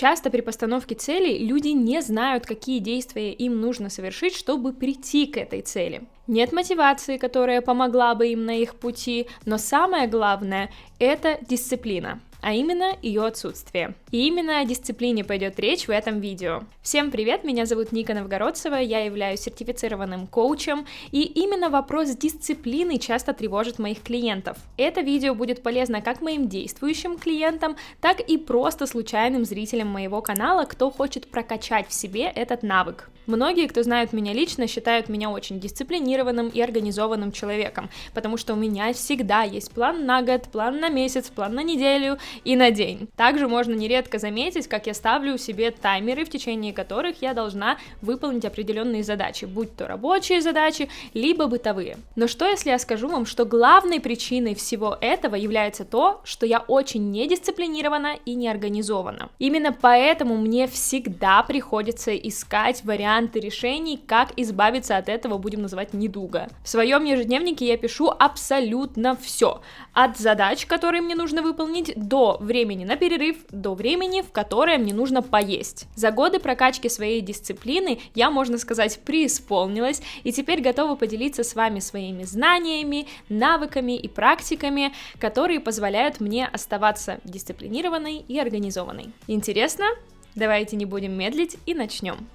Часто при постановке целей люди не знают, какие действия им нужно совершить, чтобы прийти к этой цели. Нет мотивации, которая помогла бы им на их пути, но самое главное – это дисциплина, а именно ее отсутствие. И именно о дисциплине пойдет речь в этом видео. Всем привет, меня зовут Ника Новгородцева, я являюсь сертифицированным коучем, и именно вопрос дисциплины часто тревожит моих клиентов. Это видео будет полезно как моим действующим клиентам, так и просто случайным зрителям моего канала, кто хочет прокачать в себе этот навык. Многие, кто знают меня лично, считают меня очень дисциплинированным и организованным человеком, потому что у меня всегда есть план на год, план на месяц, план на неделю и на день. Также можно нередко заметить, как я ставлю себе таймеры, в течение которых я должна выполнить определенные задачи, будь то рабочие задачи, либо бытовые. Но что если я скажу вам, что главной причиной всего этого является то, что я очень недисциплинирована и неорганизована. Именно поэтому мне всегда приходится искать варианты решений, как избавиться от этого, будем называть, недуга. В своем ежедневнике я пишу абсолютно все, от задач, которые мне нужно выполнить, до времени на перерыв, до времени, в которое мне нужно поесть. За годы прокачки своей дисциплины я, можно сказать, преисполнилась и теперь готова поделиться с вами своими знаниями, навыками и практиками, которые позволяют мне оставаться дисциплинированной и организованной. Интересно? Давайте не будем медлить и начнем.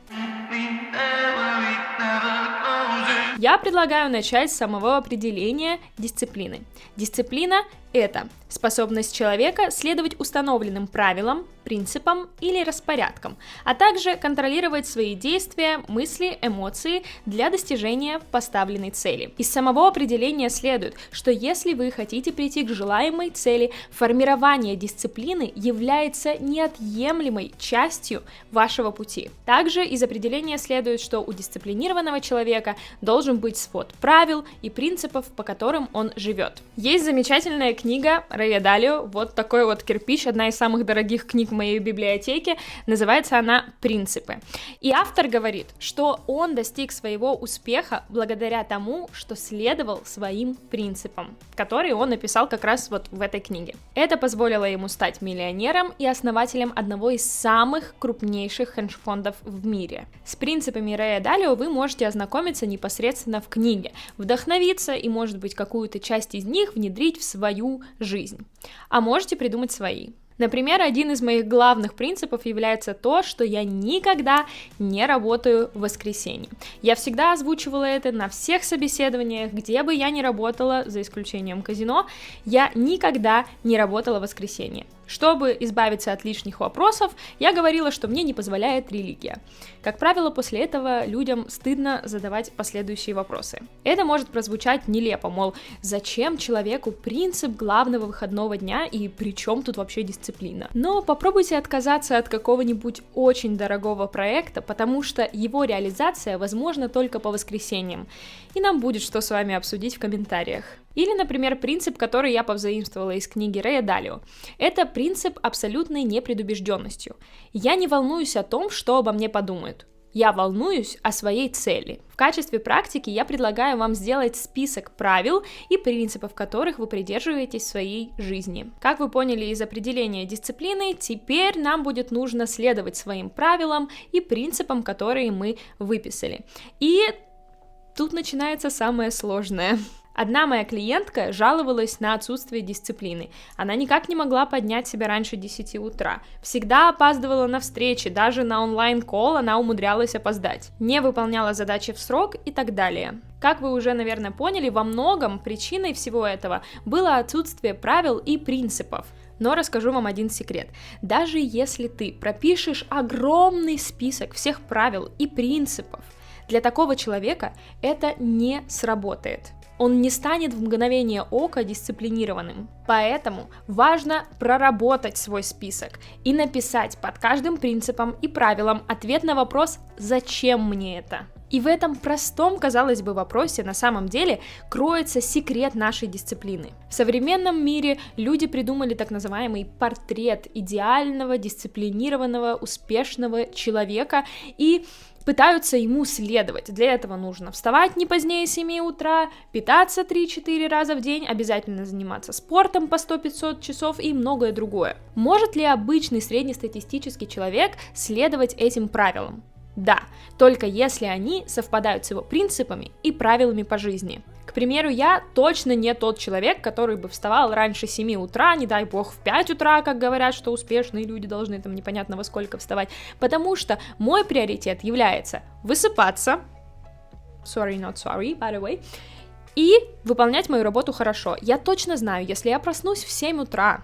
Я предлагаю начать с самого определения дисциплины. Дисциплина – это способность человека следовать установленным правилам, принципам или распорядкам, а также контролировать свои действия, мысли, эмоции для достижения поставленной цели. Из самого определения следует, что если вы хотите прийти к желаемой цели, формирование дисциплины является неотъемлемой частью вашего пути. Также из определения следует, что у дисциплинированного человека должен быть свод правил и принципов, по которым он живет. Есть замечательная книга Рэя Далио, вот такой вот кирпич, одна из самых дорогих книг в моей библиотеке, называется она «Принципы». И автор говорит, что он достиг своего успеха благодаря тому, что следовал своим принципам, которые он написал как раз вот в этой книге. Это позволило ему стать миллионером и основателем одного из самых крупнейших хедж-фондов в мире. С принципами Рэя Далио вы можете ознакомиться непосредственно в книге, вдохновиться и, может быть, какую-то часть из них внедрить в свою жизнь. А можете придумать свои. Например, один из моих главных принципов является то, что я никогда не работаю в воскресенье. Я всегда озвучивала это на всех собеседованиях, где бы я ни работала, за исключением казино, я никогда не работала в воскресенье. Чтобы избавиться от лишних вопросов, я говорила, что мне не позволяет религия. Как правило, после этого людям стыдно задавать последующие вопросы. Это может прозвучать нелепо, мол, зачем человеку принцип главного выходного дня и при чем тут вообще дисциплина? Но попробуйте отказаться от какого-нибудь очень дорогого проекта, потому что его реализация возможна только по воскресеньям, и нам будет что с вами обсудить в комментариях. Или, например, принцип, который я повзаимствовала из книги Рэя Далио. Это принцип абсолютной непредубежденностью. Я не волнуюсь о том, что обо мне подумают. Я волнуюсь о своей цели. В качестве практики я предлагаю вам сделать список правил и принципов, которых вы придерживаетесь в своей жизни. Как вы поняли из определения дисциплины, теперь нам будет нужно следовать своим правилам и принципам, которые мы выписали. И тут начинается самое сложное. Одна моя клиентка жаловалась на отсутствие дисциплины. Она никак не могла поднять себя раньше 10 утра. Всегда опаздывала на встречи, даже на онлайн-колл она умудрялась опоздать. Не выполняла задачи в срок и так далее. Как вы уже, наверное, поняли, во многом причиной всего этого было отсутствие правил и принципов. Но расскажу вам один секрет. Даже если ты пропишешь огромный список всех правил и принципов, для такого человека это не сработает. Он не станет в мгновение ока дисциплинированным. Поэтому важно проработать свой список и написать под каждым принципом и правилом ответ на вопрос «Зачем мне это?». И в этом простом, казалось бы, вопросе на самом деле кроется секрет нашей дисциплины. В современном мире люди придумали так называемый портрет идеального, дисциплинированного, успешного человека и пытаются ему следовать. Для этого нужно вставать не позднее 7 утра, питаться 3-4 раза в день, обязательно заниматься спортом по 100-500 часов и многое другое. Может ли обычный среднестатистический человек следовать этим правилам? Да, только если они совпадают с его принципами и правилами по жизни. К примеру, я точно не тот человек, который бы вставал раньше 7 утра, не дай бог в 5 утра, как говорят, что успешные люди должны там непонятно во сколько вставать, потому что мой приоритет является высыпаться, sorry, not sorry, by the way, и выполнять мою работу хорошо. Я точно знаю, если я проснусь в 7 утра,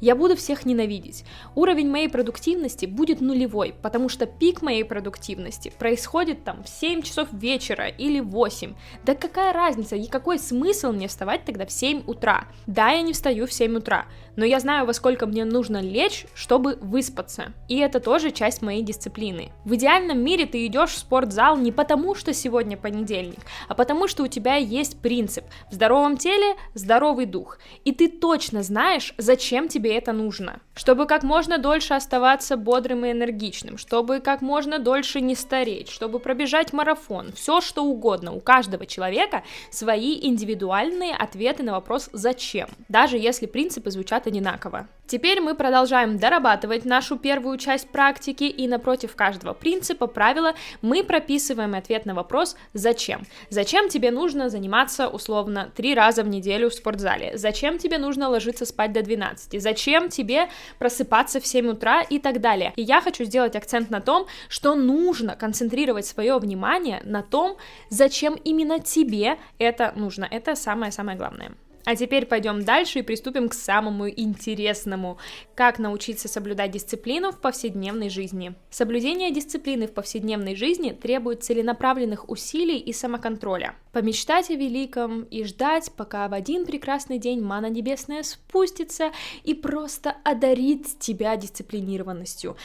я буду всех ненавидеть. Уровень моей продуктивности будет нулевой, потому что пик моей продуктивности происходит там в 7 часов вечера или 8. Да какая разница, и какой смысл мне вставать тогда в 7 утра? Да, я не встаю в 7 утра, но я знаю, во сколько мне нужно лечь, чтобы выспаться. И это тоже часть моей дисциплины. В идеальном мире ты идешь в спортзал не потому, что сегодня понедельник, а потому, что у тебя есть принцип: в здоровом теле здоровый дух. И ты точно знаешь, зачем тебе это нужно. Чтобы как можно дольше оставаться бодрым и энергичным, чтобы как можно дольше не стареть, чтобы пробежать марафон, все что угодно. У каждого человека свои индивидуальные ответы на вопрос «зачем?», даже если принципы звучат одинаково. Теперь мы продолжаем дорабатывать нашу первую часть практики, и напротив каждого принципа, правила, мы прописываем ответ на вопрос «зачем?». Зачем тебе нужно заниматься условно 3 раза в неделю в спортзале? Зачем тебе нужно ложиться спать до 12? Зачем тебе просыпаться в 7 утра и так далее? И я хочу сделать акцент на том, что нужно концентрировать свое внимание на том, зачем именно тебе это нужно. Это самое-самое главное. А теперь пойдем дальше и приступим к самому интересному. Как научиться соблюдать дисциплину в повседневной жизни. Соблюдение дисциплины в повседневной жизни требует целенаправленных усилий и самоконтроля. Помечтать о великом и ждать, пока в один прекрасный день мана небесная спустится и просто одарит тебя дисциплинированностью.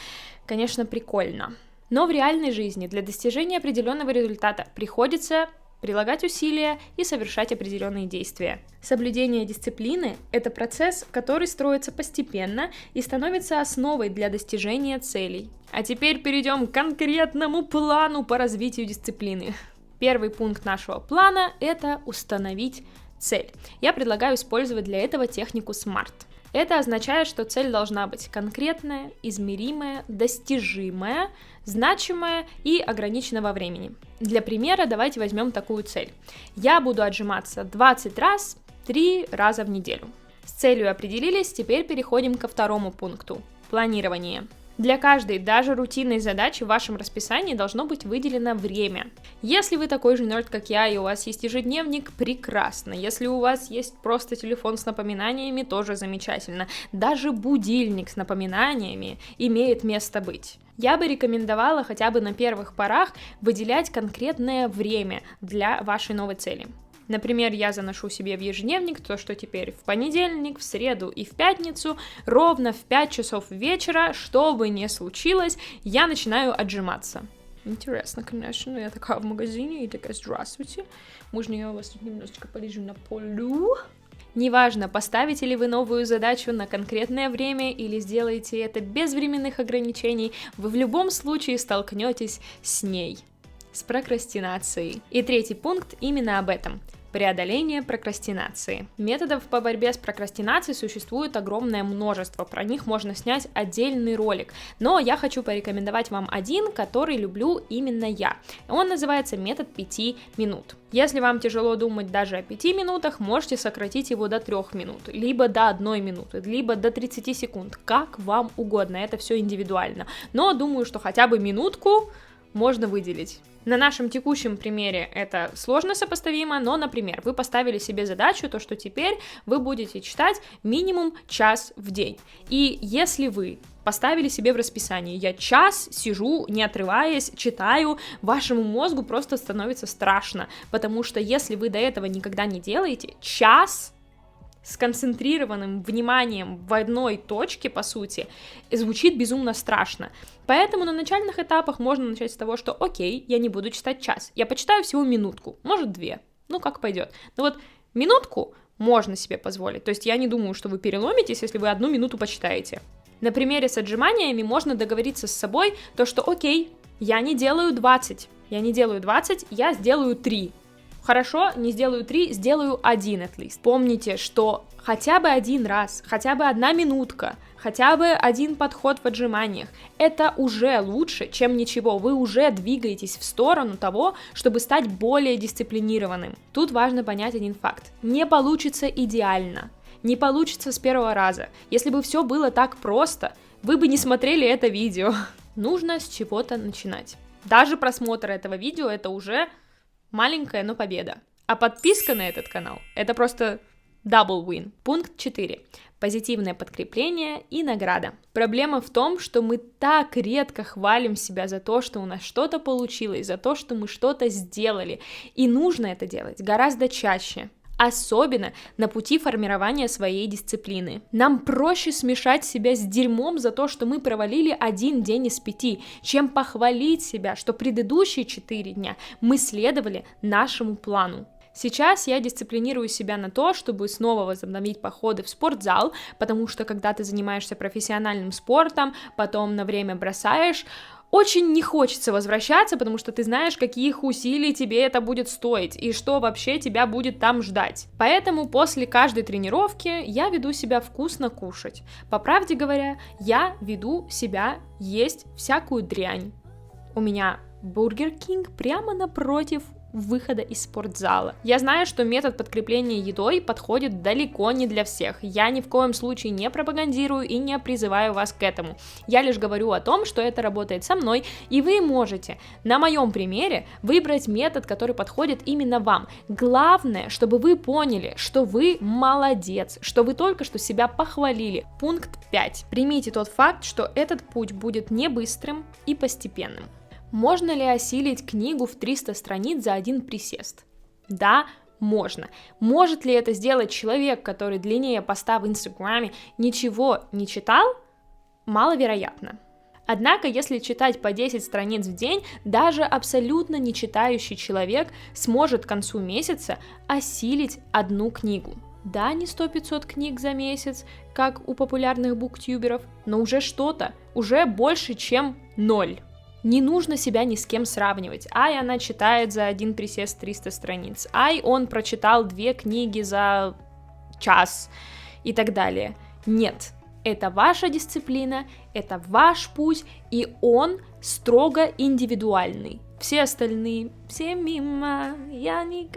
Конечно, прикольно. Но в реальной жизни для достижения определенного результата приходится прилагать усилия и совершать определенные действия. Соблюдение дисциплины – это процесс, который строится постепенно и становится основой для достижения целей. А теперь перейдем к конкретному плану по развитию дисциплины. Первый пункт нашего плана – это установить цель. Я предлагаю использовать для этого технику SMART. Это означает, что цель должна быть конкретная, измеримая, достижимая, значимая и ограничена во времени. Для примера давайте возьмем такую цель. Я буду отжиматься 20 раз, 3 раза в неделю. С целью определились, теперь переходим ко второму пункту – планирование. Для каждой, даже рутинной задачи в вашем расписании должно быть выделено время. Если вы такой же нерд, как я, и у вас есть ежедневник, прекрасно. Если у вас есть просто телефон с напоминаниями, тоже замечательно. Даже будильник с напоминаниями имеет место быть. Я бы рекомендовала хотя бы на первых порах выделять конкретное время для вашей новой цели. Например, я заношу себе в ежедневник то, что теперь в понедельник, в среду и в пятницу, ровно в 5 часов вечера, что бы ни случилось, я начинаю отжиматься. Интересно, конечно, я такая в магазине и такая: здравствуйте, можно я у вас тут немножечко полежу на полу? Неважно, поставите ли вы новую задачу на конкретное время или сделаете это без временных ограничений, вы в любом случае столкнетесь с ней, с прокрастинацией. И третий пункт именно об этом. Преодоление прокрастинации. Методов по борьбе с прокрастинацией существует огромное множество, про них можно снять отдельный ролик, но я хочу порекомендовать вам один, который люблю именно я. Он называется метод 5 минут. Если вам тяжело думать даже о 5 минутах, можете сократить его до 3 минут, либо до 1 минуты, либо до 30 секунд, как вам угодно, это все индивидуально, но думаю, что хотя бы минутку можно выделить. На нашем текущем примере это сложно сопоставимо, но, например, вы поставили себе задачу, то что теперь вы будете читать минимум час в день. И если вы поставили себе в расписание: я час сижу, не отрываясь, читаю, вашему мозгу просто становится страшно, потому что если вы до этого никогда не делаете, час сконцентрированным вниманием в одной точке, по сути, звучит безумно страшно. Поэтому на начальных этапах можно начать с того, что окей, я не буду читать час, я почитаю всего минутку, может 2, ну как пойдет. Но вот минутку можно себе позволить, то есть я не думаю, что вы переломитесь, если вы 1 минуту почитаете. На примере с отжиманиями можно договориться с собой, то что окей, я не делаю 20, я сделаю 3. Хорошо, не сделаю 3, сделаю 1 at least. Помните, что хотя бы 1 раз, хотя бы 1 минутка, хотя бы 1 подход в отжиманиях, это уже лучше, чем ничего. Вы уже двигаетесь в сторону того, чтобы стать более дисциплинированным. Тут важно понять один факт. Не получится идеально. Не получится с первого раза. Если бы все было так просто, вы бы не смотрели это видео. Нужно с чего-то начинать. Даже просмотр этого видео — это уже маленькая, но победа. А подписка на этот канал — это просто double win. Пункт 4. Позитивное подкрепление и награда. Проблема в том, что мы так редко хвалим себя за то, что у нас что-то получилось, за то, что мы что-то сделали. И нужно это делать гораздо чаще. Особенно на пути формирования своей дисциплины. Нам проще смешать себя с дерьмом за то, что мы провалили 1 день из 5, чем похвалить себя, что предыдущие 4 дня мы следовали нашему плану. Сейчас я дисциплинирую себя на то, чтобы снова возобновить походы в спортзал, потому что когда ты занимаешься профессиональным спортом, потом на время бросаешь, очень не хочется возвращаться, потому что ты знаешь, каких усилий тебе это будет стоить, и что вообще тебя будет там ждать. Поэтому после каждой тренировки я веду себя вкусно кушать. По правде говоря, я веду себя есть всякую дрянь. У меня Бургер Кинг прямо напротив выхода из спортзала. Я знаю, что метод подкрепления едой подходит далеко не для всех. Я ни в коем случае не пропагандирую и не призываю вас к этому. Я лишь говорю о том, что это работает со мной, и вы можете на моем примере выбрать метод, который подходит именно вам. Главное, чтобы вы поняли, что вы молодец, что вы только что себя похвалили. Пункт 5. Примите тот факт, что этот путь будет не быстрым и постепенным. Можно ли осилить книгу в 300 страниц за 1 присест? Да, можно. Может ли это сделать человек, который длиннее поста в Инстаграме ничего не читал? Маловероятно. Однако, если читать по 10 страниц в день, даже абсолютно не читающий человек сможет к концу месяца осилить 1 книгу. Да, не 100-500 книг за месяц, как у популярных буктюберов, но уже что-то, уже больше, чем 0. Не нужно себя ни с кем сравнивать. Ай, она читает за 1 присест 300 страниц. Ай, он прочитал 2 книги за час и так далее. Нет, это ваша дисциплина, это ваш путь, и он строго индивидуальный. Все остальные, все мимо, я не...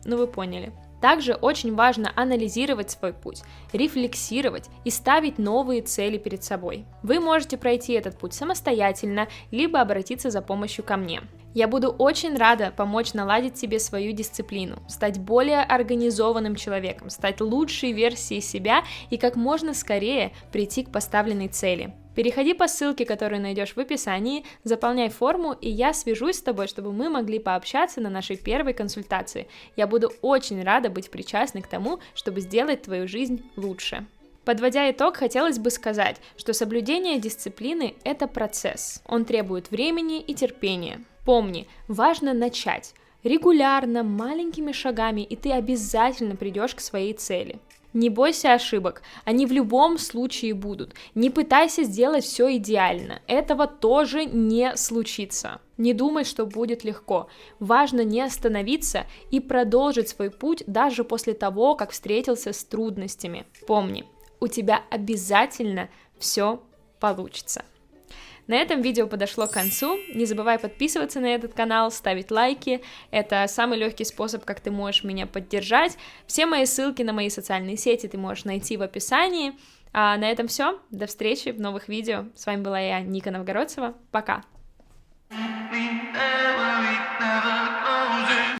Ну вы поняли. Также очень важно анализировать свой путь, рефлексировать и ставить новые цели перед собой. Вы можете пройти этот путь самостоятельно, либо обратиться за помощью ко мне. Я буду очень рада помочь наладить себе свою дисциплину, стать более организованным человеком, стать лучшей версией себя и как можно скорее прийти к поставленной цели. Переходи по ссылке, которую найдешь в описании, заполняй форму, и я свяжусь с тобой, чтобы мы могли пообщаться на нашей первой консультации. Я буду очень рада быть причастной к тому, чтобы сделать твою жизнь лучше. Подводя итог, хотелось бы сказать, что соблюдение дисциплины – это процесс. Он требует времени и терпения. Помни, важно начать. Регулярно, маленькими шагами, и ты обязательно придешь к своей цели. Не бойся ошибок, они в любом случае будут. Не пытайся сделать все идеально, этого тоже не случится. Не думай, что будет легко. Важно не остановиться и продолжить свой путь даже после того, как встретился с трудностями. Помни, у тебя обязательно все получится. На этом видео подошло к концу. Не забывай подписываться на этот канал, ставить лайки. Это самый легкий способ, как ты можешь меня поддержать. Все мои ссылки на мои социальные сети ты можешь найти в описании. А на этом все. До встречи в новых видео. С вами была я, Ника Новгородцева. Пока!